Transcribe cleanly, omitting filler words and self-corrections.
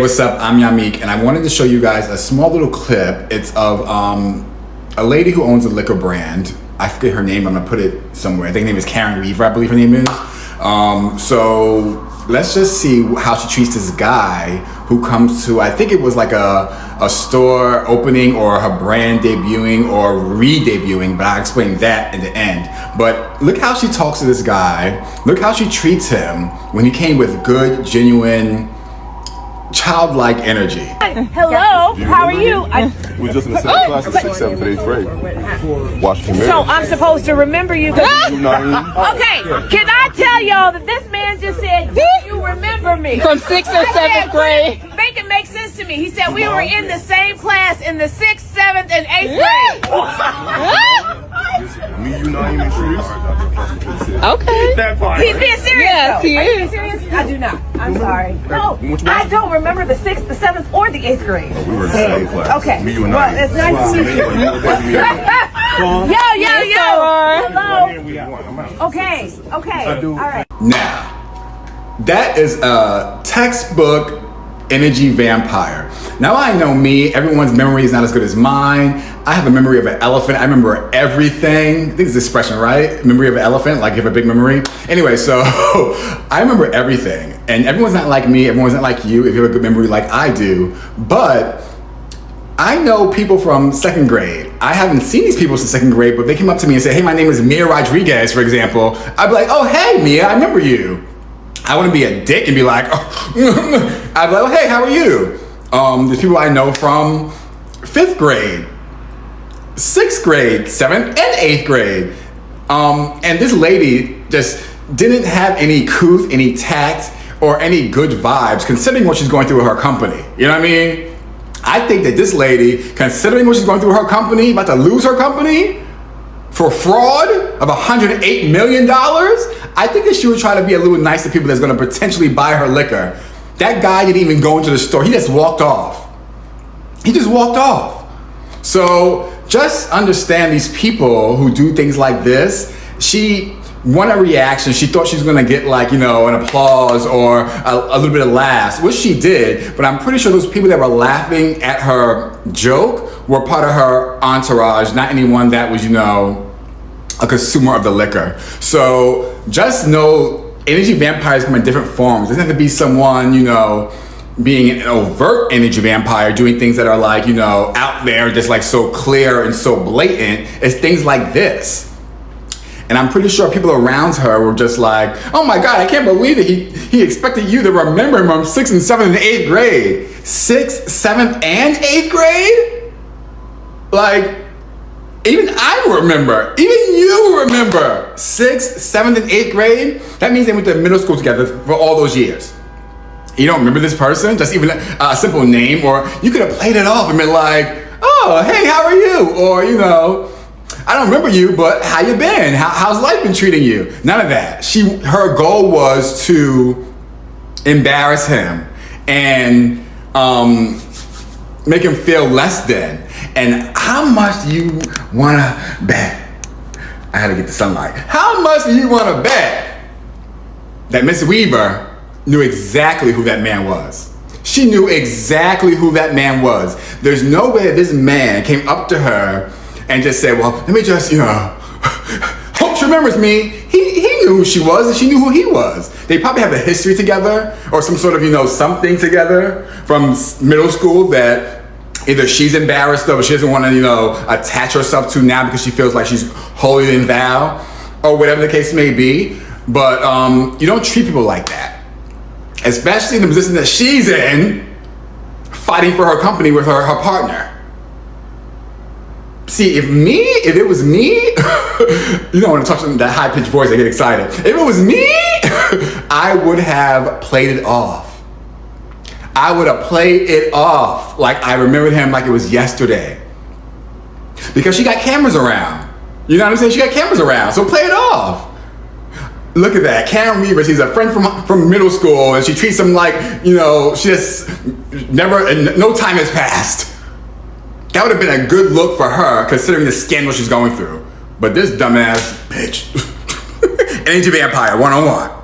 What's up? I'm Yamik, and I wanted to show you guys a small little clip. It's of a lady who owns a liquor brand. I forget her name. I'm gonna put it somewhere. I think her name is Fawnweaver, I believe her name is. So let's just see how she treats this guy who comes to, I think it was like a store opening or her brand debuting or re-debuting, but I'll explain that in the end. But look how she talks to this guy. Look how she treats him when he came with good, genuine, childlike energy. Hello, how are you? We were just in the same class in 6th, 7th, 8th grade. Washington. So I'm supposed to remember you. Okay, can I tell y'all that this man just said, do you remember me? From 6th or 7th grade. Make it make sense to me. He said we were in the same class in the 6th, 7th, and 8th grade. Me, you, Naeem, and Okay. He's being serious. Yes, though. he Are you is. being serious? I do not. I'm sorry. No, Which one? I don't remember the 6th, the 7th, or the 8th grade. we were in the same class. Okay. Me, you, and Well, Naeem. it's nice to meet you. Yo. Hello. Okay. All right. Now, that is a textbook energy vampire. Now I know me, everyone's memory is not as good as mine. I have a memory of an elephant. I remember everything. I think it's the expression, right? Memory of an elephant, like you have a big memory. Anyway, so I remember everything. And everyone's not like me, everyone's not like you if you have a good memory like I do. But I know people from 2nd grade. I haven't seen these people since 2nd grade, but they came up to me and said, hey, my name is Mia Rodriguez, for example. I'd be like, oh, hey, Mia, I remember you. I wouldn't be a dick and be like, oh. I'd be like, oh, hey, how are you? There's people I know from 5th grade, 6th grade, 7th and 8th grade. And this lady just didn't have any couth, any tact, or any good vibes considering what she's going through with her company. You know what I mean? I think that this lady, considering what she's going through with her company, about to lose her company for fraud of $108 million, I think that she would try to be a little nice to people that's gonna potentially buy her liquor. That guy didn't even go into the store. He just walked off. He just walked off. So just understand these people who do things like this. She wanted a reaction. She thought she was gonna get like, you know, an applause or a little bit of laughs, which she did, but I'm pretty sure those people that were laughing at her joke were part of her entourage, not anyone that was, you know, a consumer of the liquor. So just know energy vampires come in different forms. It doesn't have to be someone, you know, being an overt energy vampire, doing things that are like, you know, out there, just like so clear and so blatant. It's things like this. And I'm pretty sure people around her were just like, oh my God, I can't believe it. He expected you to remember him from 6th and 7th and 8th grade. 6th, 7th, and 8th grade? Like, even I remember, even you remember 6th, 7th, and 8th grade? That means they went to middle school together for all those years. You don't remember this person? Just even a simple name, or you could have played it off and been like, oh, hey, how are you? Or, you know, I don't remember you, but how you been? How's life been treating you? None of that. Her goal was to embarrass him and make him feel less than. And how much do you wanna bet? I had to get the sunlight. How much do you wanna bet that Miss Weaver knew exactly who that man was? She knew exactly who that man was. There's no way this man came up to her and just said, well, let me just, you know, hope she remembers me. He knew who she was and she knew who he was. They probably have a history together or some sort of, you know, something together from middle school that either she's embarrassed of or she doesn't want to, you know, attach herself to now because she feels like she's holier than thou or whatever the case may be. But you don't treat people like that, especially in the position that she's in, fighting for her company with her partner. See, if it was me, you don't want to touch on that high-pitched voice, I get excited. If it was me, I would have played it off. I would have played it off like I remembered him like it was yesterday. Because she got cameras around. You know what I'm saying? She got cameras around, so play it off. Look at that, Karen Weaver, she's a friend from middle school and she treats him like, you know, she just no time has passed. That would have been a good look for her considering the scandal she's going through. But this dumbass bitch, Energy Vampire 101.